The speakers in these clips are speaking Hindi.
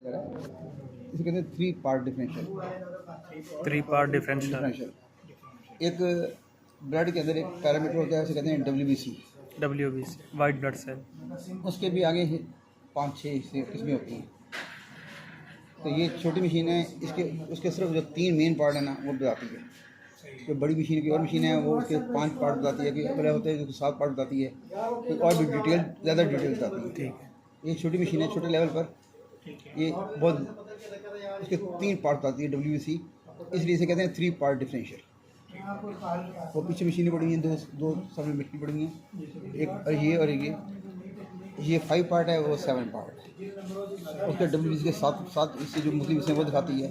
इसे कहते हैं थ्री पार्ट डिफरेंशियल। डिफरेंशियल एक ब्लड के अंदर एक पैरामीटर होता है, उसे कहते हैं WBC। White blood cell. उसके भी आगे 5-6 किस्में होती हैं। तो ये छोटी मशीन है, इसके उसके सिर्फ जो 3 मेन पार्ट है ना वो बताती है। जो बड़ी मशीन की और मशीन है वो उसके 5 पार्ट बताती है, कि अगला होता है जो 7 पार्ट बताती है, कोई और भी डिटेल ज़्यादा डिटेल बताती है। ठीक है। ये छोटी मशीन है, छोटे लेवल पर ये बहुत उसके 3 पार्ट बताती है WBC, इसलिए इसे कहते हैं 3 पार्ट डिफरेंशियल। वो पीछे मशीनें पड़ी हैं, दो सामने मशीन पड़ी हैं, एक और ये 5 पार्ट है, वो 7 पार्ट। उसके WBC के साथ इससे जो मुख्तलिफ विषय वो दिखाती है,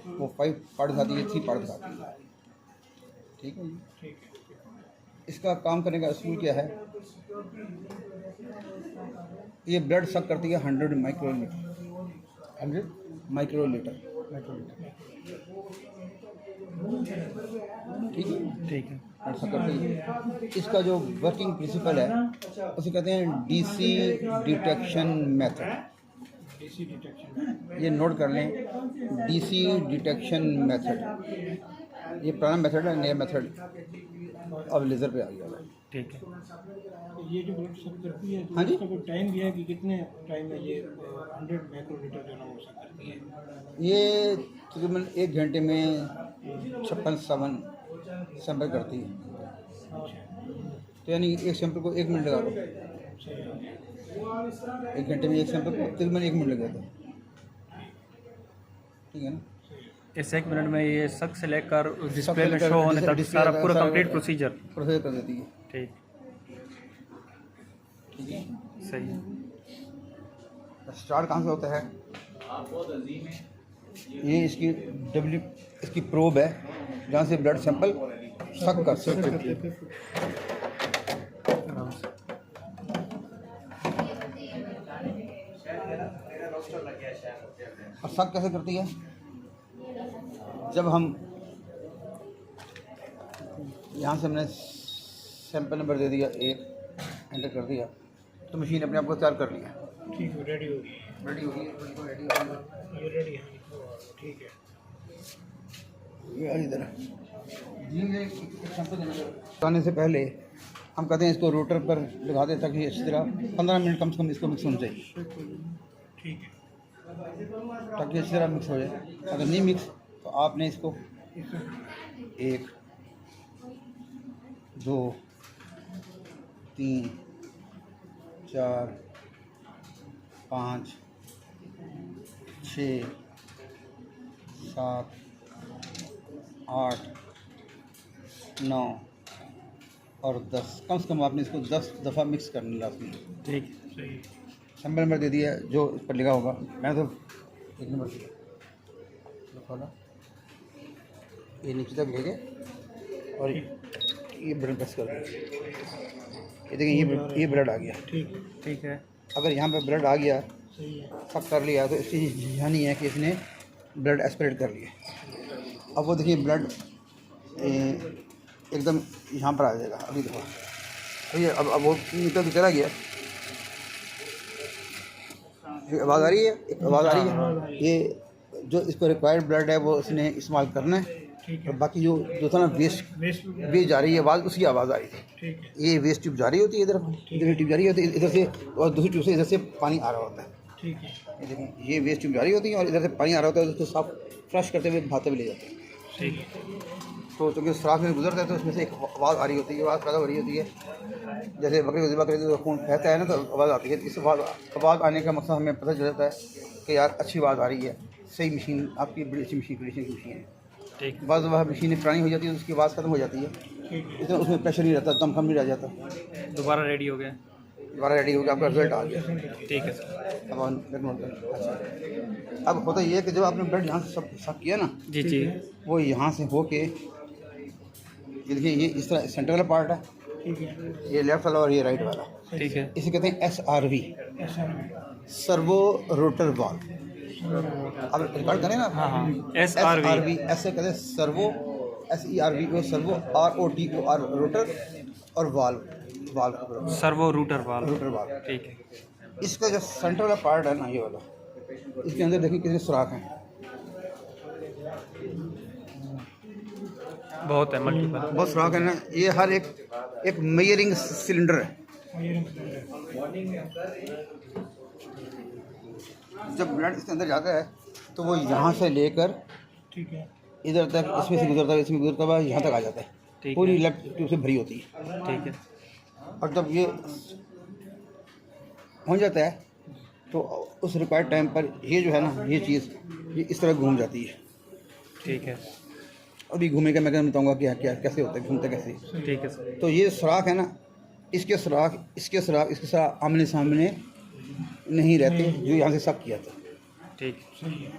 वो 5 पार्ट दिखाती है, 3 पार्ट दिखाती है। ठीक है जी। इसका काम करने का असूल क्या है? ये ब्लड सक करती है 100 माइक्रोलीटर। ठीक है। ऐसा करती है। इसका जो वर्किंग प्रिंसिपल है उसे कहते हैं DC डिटेक्शन मेथड। ये नोट कर लें, DC डिटेक्शन मेथड। ये पुराना मेथड है, नया मेथड अब लेज़र पे आ गया है। ठीक है। ये जो ब्लड सक करती है, हाँ जी, इसका कोई टाइम भी है कि कितने टाइम में ये 100 माइक्रोलीटर जो है वो सक करती है? ये तकरीबन 1 घंटे में 56-57 सैंपल करती है। तो यानी एक सैंपल को 1 मिनट लगा लो। 1 घंटे में एक सैंपल को तकरीबन 1 मिनट लगा था। ठीक है ना? इस 1 मिनट में ये सक से लेकर डिस्प्ले में शो होने तक सारा पूरा कंप्लीट प्रोसीजर कर देती है। ठीक है, सही है। स्टार्ट कहाँ से होता है? ये इसकी प्रोब है, जहाँ से ब्लड सैंपल सक कर सकती है। और सक कैसे करती है? जब हम यहाँ से हमने सैंपल नंबर दे दिया 1, एंटर कर दिया, तो मशीन अपने आप को तैयार कर लिया। ठीक है, रेडी होगी। ये रेडी है। ठीक है। ये इधर आने से पहले हम कहते हैं इसको रोटर पर लगा दें, ताकि अच्छी तरह 15 मिनट कम से कम इसको मिक्स होना चाहिए। ठीक है, ताकि अच्छी तरह मिक्स हो जाए। अगर नहीं मिक्स तो आपने इसको 1 2 3 4 5 6 7 8 9 और 10, कम से कम आपने इसको 10 दफ़ा मिक्स करना लाजमी। ठीक सही है। सैंपल नंबर दे दिया जो इस पर लिखा होगा, मैंने तो 1 नंबर खोला, ये नीचे तक ले गए और ये ब्लड प्रेस कर दिया। ये देखें, ये ब्लड आ गया। ठीक है। अगर यहाँ पे ब्लड आ गया, सही है। सब कर लिया, तो इसकी यानी है कि इसने ब्लड एस्पिरेट कर लिया। अब वो देखिए ब्लड एकदम यहाँ पर आ जाएगा। अभी देखो, ये अब वो निकल के चला गया। आवाज़ आ रही है, एक आवाज़ आ रही है। ये जो इसको रिक्वायर्ड ब्लड है वो इसने इस्तेमाल करना है। और बाकी जो था ना वेस्ट जा रही है आवाज़, उसकी आवाज़ आ रही थी। ठीक है। ये वेस्ट ट्यूब जा रही होती है, इधर ट्यूब जा रही होती है, इधर से, और दूसरी ट्यूब से इधर से पानी आ रहा होता है। ठीक है। ये देखें, ये वेस्ट ट्यूब जा रही होती है और इधर से पानी आ रहा होता है, उसको साफ फ्लश करते हुए बहाते हुए ले जाते हैं। ठीक है। तो चूँकि सुराख में गुजरता है तो उसमें से एक आवाज़ आ रही होती है, आवाज़ पैदा हो रही होती है। जैसे बकरी खून बहता है ना, तो आवाज़ आती है। इस आवाज़ आने का मकसद हमें पता चल जाता है कि यार अच्छी आवाज़ आ रही है, सही मशीन आपकी बड़ी अच्छी मशीन की मशीन है। ठीक। बस वह मशीन पुरानी हो जाती है, उसकी आवाज़ खत्म हो जाती है, इतना उसमें प्रेशर नहीं रहता, दम कम नहीं रह जाता। दोबारा रेडी हो गया। दोबारा रेडी हो गया, आपका रिजल्ट आ गया। ठीक है सर। अब होता ये है कि जब आपने ब्लड यहाँ से सब सक किया ना, जी वो यहाँ से होके, ये देखिए, ये इस तरह सेंटर वाला पार्ट है, ठीक है। ये लेफ्ट वाला और ये राइट वाला। ठीक है। इसे कहते हैं SRV, सर्वो रोटर वाल्व। अब रिकॉर्ड करें ना। हाँ। SRV ऐसे कहते हैं servo, SERVO servo, ROTOR rotor, और valve servo rotor valve. Rotor valve. ठीक है। इसका जो सेंटर वाला पार्ट है ना, ये वाला, इसके अंदर देखिए कितने सुराख हैं, बहुत है मल्टीपल। बहुत सुराख है ना। ये हर एक मेजरिंग सिलेंडर है। जब ब्लड इसके अंदर जाता है तो वो यहाँ से लेकर ठीक है, इधर तक, इसमें से गुजरता है, इसमें गुजरता हुआ यहाँ तक आ जाता है। ठीक पूरी है। लेफ्ट ट्यूब से भरी होती है। ठीक है। और जब ये हो जाता है तो उस रिक्वायर्ड टाइम पर ये जो है ना, ये चीज़ ये इस तरह घूम जाती है। ठीक है। अभी घूमे का मैं बताऊँगा कि क्या कैसे होता है, घूमता कैसे। ठीक है सर। तो ये सुराख है ना, इसके सुराख आमने सामने नहीं रहते, जो यहाँ से सब किया था। ठीक। सही है,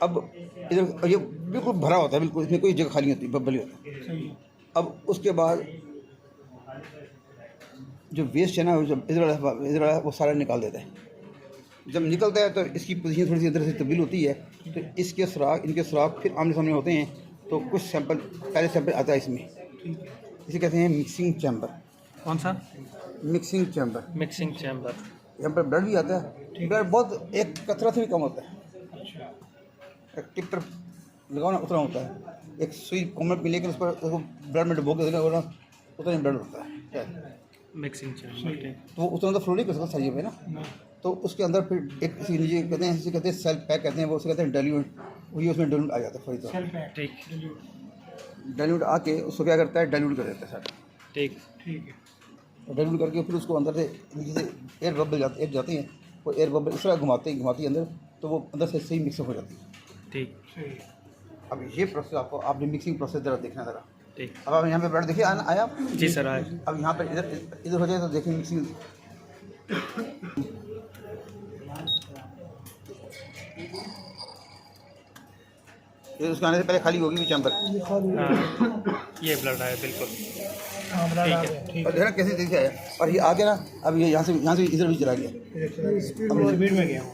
अब इधर ये बिल्कुल भरा होता है, बिल्कुल इसमें कोई जगह खाली नहीं होती, बबली होता है। सही है। अब उसके बाद जो वेस्ट है ना, वो जब इधर वाला वो सारा निकाल देता है। जब निकलता है तो इसकी पोजीशन थोड़ी सी इधर से तब्दील होती है, तो इसके सुराख, इनके सुराख फिर आमने सामने होते हैं। तो कुछ सैंपल, पहले सैंपल आता है इसमें, इसे कहते हैं मिक्सिंग चैम्बर। कौन सा? Mixing chamber. Mixing chamber. यहाँ पर ब्लड भी आता है। ब्लड बहुत एक कतरा से भी कम होता है। एक टिप पर लगाओ ना, उतना होता है। एक सुई कोमल पे लेकर उस पर उसको ब्लड में डुबो के उतना ही ब्लड होता है। Mixing chamber. ठीक। तो उतना तो फ्लो नहीं कर सकता सही है ना। तो उसके अंदर फिर एक नीचे कहते हैं, इसे कहते हैं सेल पैक कहते हैं, वो उसे कहते हैं डाइल्यूट। वही उसमें डाइल्यूट आ जाता है फौरी तौर पर। ठीक। डाइल्यूट आके उसको क्या करता है, डाइल्यूट कर देता है सारा। ठीक। ठीक है, डाइल्यूट करके फिर उसको अंदर से नीचे से एयर बबल जाती हैं। वो एयर बबल इस तरह घुमाते ही अंदर, तो वो अंदर से सही मिक्सअप हो जाती है। ठीक। सही है। अब ये प्रोसेस आपको, आपने मिक्सिंग प्रोसेस ज़रा देखना ज़रा। ठीक। अब आप यहाँ पे ब्लड देखिए, आया। जी सर आए। अब यहाँ पे इधर हो जाए तो देखिए मिक्सिंग। ये उसके आने से पहले खाली होगी भी चैम्बर। हाँ, ये ब्लड आया बिल्कुल। ठीक है। और देखना कैसे देखिए आया। और ये आगे ना, अब ये यहाँ से इधर भी चला गया। स्पीड में गया हूँ।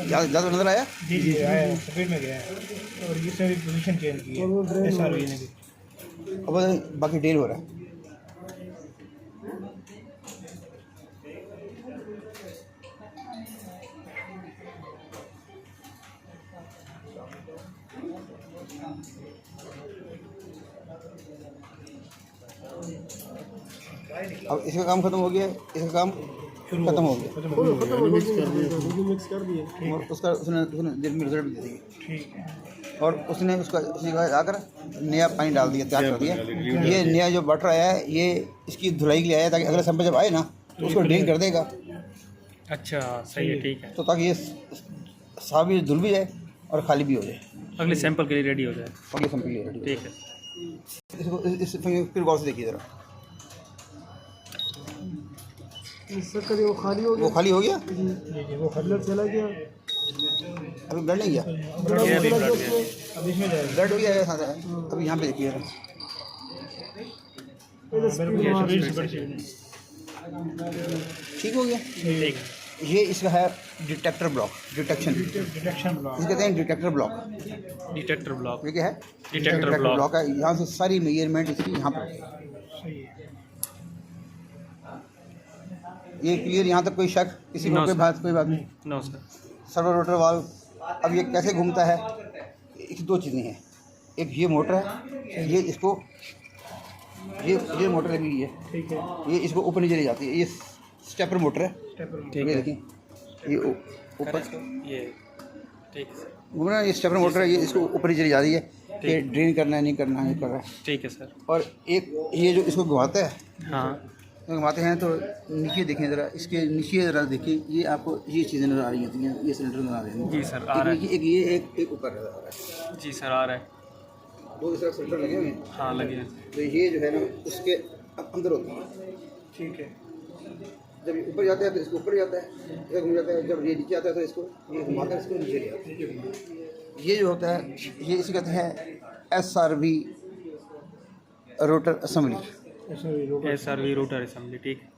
ज़्यादा नजर आया। जी जी, आया, स्पीड में गया है। और ये सारी पोजीशन चेंज की है SRV ने भी। अब बाकी डेल हो रहा है। अब इसका काम खत्म हो गया, इसका काम खत्म हो गया। मिक्स कर दिए। और उसका उसने दिन में रिजल्ट भी दे दिए। ठीक है। और उसने आकर नया पानी डाल दिया, तैयार कर दिया। ये नया जो वाटर आया है, ये इसकी धुलाई के लिए आया, ताकि अगला सैंपल जब आए ना तो उसको ड्रेन कर देगा। अच्छा सही है। ठीक है। तो ताकि ये साफ भी धुल भी जाए और खाली भी हो जाए, अगले सैंपल के लिए रेडी हो जाए। अगले सैंपल के लिए रेडी हो ठीक है। जाए। इसको इस फिर गौर से देखिए ज़रा। वो खाली हो वो खाली हो गया, गया, वो खदलर चला गया। अभी ब्लड नहीं गया। ये अभी ब्लड गया। अब इसमें जाएगा। ब्लड भी आया साथ है। अभी यहाँ पे देखिए ज़रा। ठीक हो गया। ठीक। ये इसका है detector block, detection detection block. इसे कहते हैं डिटेक्टर ब्लॉक। Detector block. ये क्या है? डिटेक्टर ब्लॉक है। यहाँ से सारी मेजरमेंट इसकी यहाँ पर है। सही है। ये क्लियर, यहाँ तक कोई शक किसी को? No, कोई sir. बात नहीं। No sir. Servo rotor valve, अब ये कैसे घूमता है? इसकी दो चीज़ें हैं। एक ये मोटर है, ये इसको ये मोटर लगी हुई है, ठीक है। ये इसको ऊपर नीचे ले जाती है। ये स्टेपर मोटर है। ठीक ये है। देखिए, ये ऊपर ये ठीक है। घूमना, ये स्टेपर मोटर है, ये इसको ऊपर नीचे ले जा रही है कि ड्रेन करना है, नहीं करना है, कर रहा है। ठीक है सर। और एक ये जो इसको घुमाता है, हाँ। घुमाते हैं तो नीचे देखें ज़रा, इसके नीचे ज़रा देखिए, ये आपको ये चीज़ें नज़र आ रही होती हैं, ये सिलेंडर नज़र आ रहे हैं। जी सर आ रहा है। एक ये एक ऊपर नज़र आ रहा है। जी सर आ रहा है। दो इस तरह सिलेंडर लगे हुए हैं। हाँ लगे हैं। तो ये जो है ना, उसके अंदर होती है। ठीक है। जब ये ऊपर जाता है तो इसको ऊपर जाता है, ये घूम जाता है। जब ये नीचे आता है तो इसको ये घुमाकर इसको नीचे ले आता है। ये जो होता है, ये इसे कहते हैं SRV rotor assembly. SRV rotor assembly. ठीक है।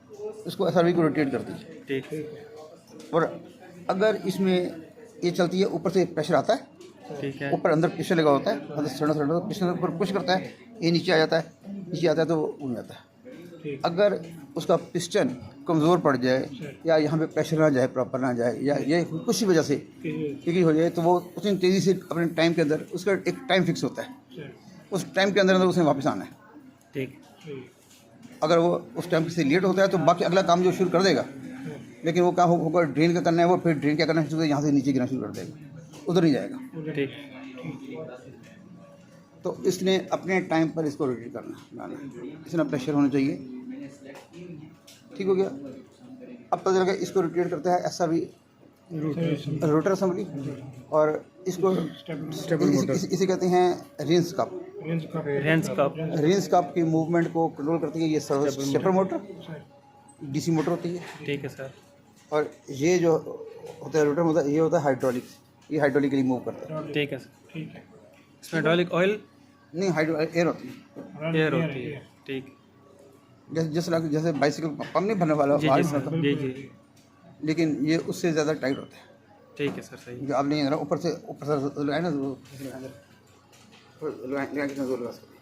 इसको SRV को रोटेट करती है। ठीक है। और अगर इसमें ये चलती है, ऊपर से प्रेशर आता है, ठीक है। ऊपर अंदर पिस्टन लगा होता है, अंदर सिलेंडर पिस्टन ऊपर पुश करता है, ये नीचे आ जाता है, नीचे आता है तो वो घूम जाता है। अगर उसका पिस्टन कमज़ोर पड़ जाए या यहाँ पे प्रेशर ना जाए, प्रॉपर ना जाए, या ये कुछ भी वजह से टिकी हो जाए, तो वो उतनी तेज़ी से अपने टाइम के अंदर, उसका एक टाइम फिक्स होता है, उस टाइम के अंदर उसने वापस आना है। ठीक। अगर वो उस टाइम से लेट होता है तो बाकी अगला काम जो शुरू कर देगा, लेकिन वो क्या होगा, ड्रेन का करना है, वो फिर ड्रेन क्या करना है, यहाँ से नीचे गिरना शुरू कर देगा, उधर नहीं जाएगा। ठीक। तो इसने अपने टाइम पर इसको रोटेट करना है, इसमें प्रेशर होना चाहिए। ठीक हो गया। अब पता चला इसको रोटेट करता है ऐसा भी रोटर असेंबली, और इसको इसे कहते हैं रिंस कप। रिंस कप की मूवमेंट को कंट्रोल करती है ये स्टेपर मोटर, डीसी मोटर होती है। ठीक है सर। और ये जो होता है रोटर होता है, ये होता है हाइड्रोलिक, ये हाइड्रोलिक के लिए मूव करता है। ठीक है सर। ठीक है। इसमें हाइड्रोलिक ऑयल नहीं, हाइड्रोलिक एयर होती है, एयर होती है। ठीक। जैसे बाइसिकल पंप नहीं भरने वाला, जी जी, लेकिन ये उससे ज़्यादा टाइट होता है। ठीक है सर। सही। जो आपने ऊपर से लगाए ना, लगाए कितना जोर लगा सकते,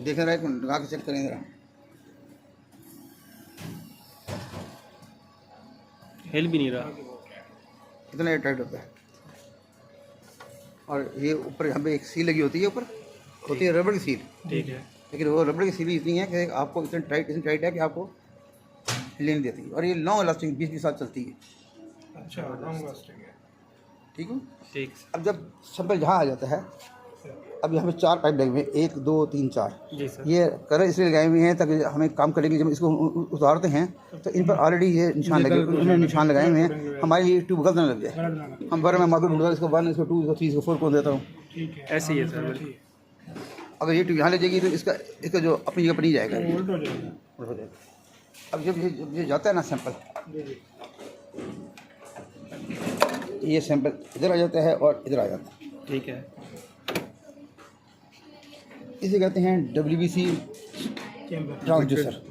देख रहा है, लगा के चेक करें जरा, हिल भी नहीं रहा, कितना टाइट होता है। और ये ऊपर यहाँ पे एक सील लगी होती है, ऊपर होती है रबड़ की सील। ठीक है। लेकिन वो रबड़ की सील इतनी है कि आपको इतनी टाइट है कि आपको हिलने नहीं देती, और ये लॉन्ग लास्टिंग 20 साल चलती है। अच्छा, लॉन्ग लास्टिंग है। ठीक है। ठीक। अब जब सैंपल यहाँ आ जाता है, अब यहाँ पे 4 पाइप लगे हुए हैं, 1 2 3 4। जी सर। ये कलर इसलिए लगाए हुए हैं ताकि हमें काम करेंगे, जब इसको उतारते हैं तो इन पर ऑलरेडी ये निशान लगे, उन्होंने निशान लगाए हुए हैं, हमारी ये ट्यूब गलत ना लग जाए। हम बार मैं मार्केट ढूंढता हूँ, इसको 1 इसको 2 इसको 3 इसको 4 को देता हूँ। ऐसे ही है सर। अगर ये ट्यूब यहाँ ले जाएगी तो इसका जो अपनी जगह पर नहीं जाएगा, उल्ट हो जाएगा। उल्ट हो जाएगा। अब जब ये जाता है ना सैंपल, ये सैंपल इधर आ जाता है और इधर आ जाता है। ठीक है। इसे कहते हैं WBC ट्रांसड्यूसर,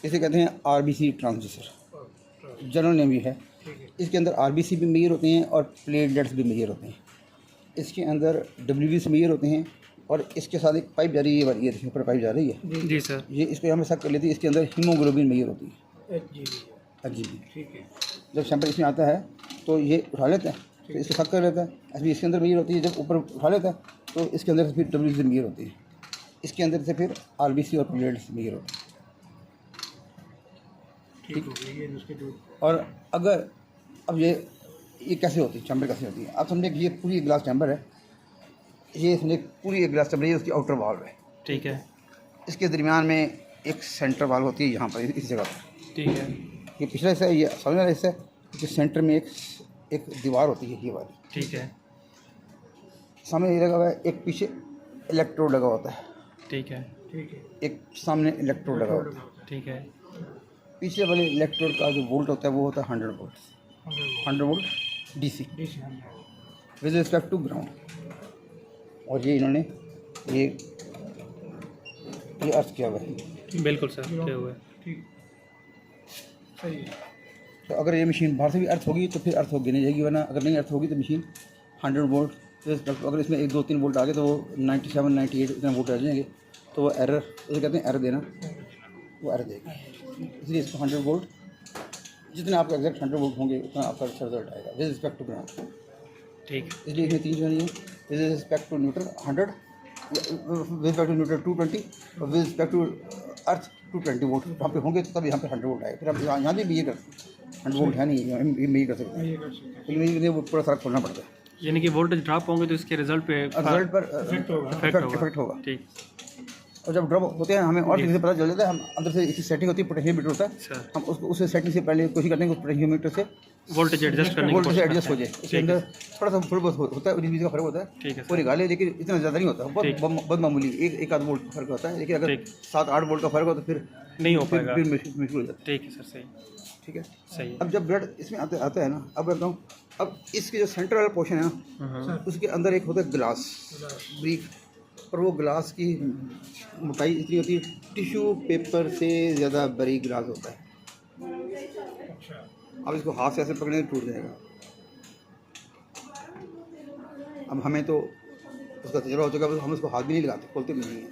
इसे कहते हैं RBC ट्रांसड्यूसर, जनरल नेम भी है। इसके अंदर RBC भी मेजर होते हैं और प्लेटलेट्स भी मेजर होते हैं। इसके अंदर WBC मेजर होते हैं, और इसके साथ एक पाइप जा रही है, ये देखिए ऊपर पाइप जा रही है। जी सर। ये इसको यहाँ पे सक कर लेती है, इसके अंदर हीमोग्लोबिन मेजर होती है, HGB। ठीक है। जब सैंपल इसमें आता है तो ये उठा लेता है, तो इसको सक कर लेता है, अभी इसके अंदर मेजर होती है। जब ऊपर उठा लेता है तो इसके अंदर से फिर WBC मेजर होती है, इसके अंदर से फिर RBC और प्लेटलेट्स मेजर होती है। ठीक हो गई ये उसके जो। और अगर अब ये कैसे होती है, चैम्बर कैसे होती है, आप समझे कि ये पूरी ग्लास चैम्बर है, ये समझे पूरी एक ग्लास चैम्बर है, उसकी आउटर वाल्व है। ठीक है। इसके दरमियान में एक सेंटर वाल्व होती है यहाँ पर, इस जगह पर। ठीक है। ये पिछला हिस्सा है, ये सामने वाला हिस्सा है, इसके सेंटर में एक दीवार होती है, ये वाली। ठीक है। सामने ये लगा हुआ है, एक पीछे इलेक्ट्रोड लगा होता है, ठीक है। ठीक है। एक सामने इलेक्ट्रोड लगा होता है। ठीक है। पीछे वाले इलेक्ट्रोड का जो वोल्ट होता है वो होता है 100 volt, 100 volt DC with respect to ground. और ये इन्होंने ये अर्थ किया हुआ है। बिल्कुल सर, किया हुआ है। ठीक, सही है। तो अगर ये मशीन बाहर से भी अर्थ होगी तो फिर अर्थ होगी नहीं जाएगी, वरना अगर नहीं अर्थ होगी तो मशीन 100 वोल्ट, तो अगर इसमें 1 2 3 वोल्ट आ गए तो वो 97 98 इतना वोल्ट आ जाएंगे, तो वो एरर, उसे कहते हैं एरर देना, वो एरर देगी। इसलिए इसको 100 वोल्ट, जितने आपका एग्जैक्ट 100 वोल्ट होंगे उतना आपका अच्छा रिजल्ट आएगा विद रिस्पेक्ट टू ग्राउंड। ठीक। इसलिए इसमें 3 चीज़ें हैं, with respect to neutral 100, with respect to neutral 220, और with respect to earth 220 volt वहाँ पे होंगे तो तब यहाँ पे 100 वोल्ट आएगा। फिर आप यहाँ भी ये कर 100 वोल्ट है नहीं, ये ये कर सकते हैं, लेकिन वो पूरा सारा खोलना पड़ता है, यानी कि वोल्टेज ड्रॉप होंगे तो इसके रिजल्ट पे रिजल्ट पर इफेक्ट होगा। ठीक। और जब ड्रॉप होते हैं हमें और किसी से पता चल जाता है, हम अंदर से इसकी सेटिंग होती है, पोटेंशियोमीटर होता है, सर हम उसको उस सेटिंग से पहले कोशिश करते हैं कि उस पोटेंशियोमीटर से वोल्टेज एडजस्ट करने की वोल्टेज कोशिश एडजस्ट हो करते जाए। हैं। उसके अंदर थोड़ा बहुत होता है, 19-20 का फर्क होता है, ठीक है वो सर। निकाले, लेकिन इतना ज़्यादा नहीं होता, ठीक। बहुत मामूली एक आध वोल्ट का फर्क होता है, लेकिन अगर ठीक। 7-8 वोल्ट का फर्क हो तो फिर नहीं हो पाएगा। फिर मुश्किल हो जाता ठीक है सर, सही है। ठीक है। सही है। अब जब ब्लड इसमें आता है ना, अब बताऊँ, अब इसके जो सेंटर वाला पोर्शन है ना, उसके अंदर एक होता है ग्लास ब्रीक, और वो ग्लास की मोटाई इतनी होती है, टिश्यू पेपर से ज़्यादा बारीक ग्लास होता है। अब इसको हाथ से ऐसे पकड़ने से टूट जाएगा। अब हमें तो उसका तजुर्बा हो चुका है, हम उसको हाथ भी नहीं लगाते, खोलते भी नहीं हैं।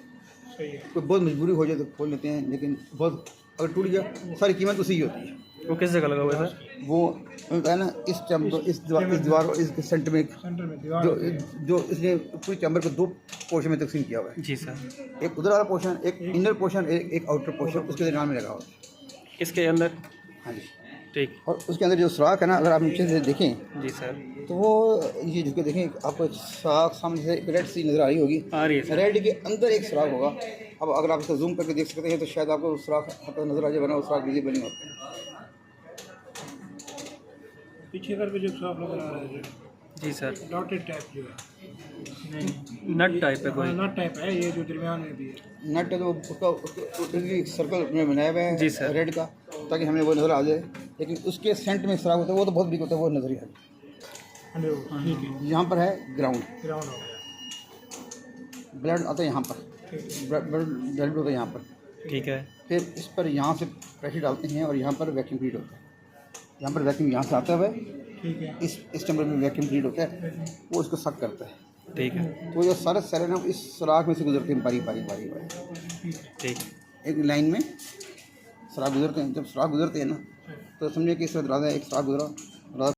सही है। कोई बहुत मजबूरी हो जाए तो खोल लेते हैं, लेकिन बहुत अगर टूट गया सारी कीमत उसी की होती है। वो किस जगह लगा हुआ है सर? वो है ना इस चैम्बर, इस दीवार और इस सेंटर में सेंटर में दीवार जो इसने पूरी चैम्बर को 2 पोर्शन में तकसीम किया हुआ है। जी सर। एक उधर वाला पोर्शन, एक इनर पोर्शन, एक आउटर पोर्शन, उसके दरमियान में लगा हुआ है। इसके अंदर? हाँ जी। ठीक। और उसके अंदर जो सुराख है ना, अगर आप नीचे से देखें जी सर। तो वो ये जिसको देखें आपको सुराख सामने से एक रेड सी नज़र आ रही होगी। आ रही है सर। रेड के अंदर एक सुराख होगा। अब अगर आप इसको जूम करके देख सकते हैं तो शायद आपको सुराख नज़र आ जाए, वरना वो सुराख विजिबल नहीं होता। पीछे कर पे जो साफ नजर आ रहा है जी सर। डॉटेड टाइप जो है, नट टाइप है कोई? नट टाइप है ये जो दरमियान में भी है। नट है तो उसका एक सर्कल में बनाया हुआ है जी सर। रेड का, ताकि हमें वो नज़र आ जाए। लेकिन उसके सेंट में सुराख होता है, वो तो बहुत बिग होता है, वो नज़र ही है। ठीक है, यहाँ पर है ग्राउंड, ग्राउंड हो गया। ब्लड आता है यहाँ पर, ठीक ब्लड होता है यहाँ पर। ठीक है। फिर इस पर यहाँ से प्रेशर डालते हैं और यहाँ पर वैक्यूम फीड होता है। यहाँ पर वैक्यूम यहाँ से आता है, ठीक है, इस चैम्बर में वैक्यूम फीड होता है, वो इसको सक करता है। ठीक है। तो ये सारे सेल है ना इस सुराख में से गुजरते हैं बारी बारी बारी बारी, ठीक। एक लाइन में सुराख गुजरते हैं। जब सुराख गुजरते हैं ना तो समझिए कि इस तरह दरवाज़ा एक सुराख गुजरा,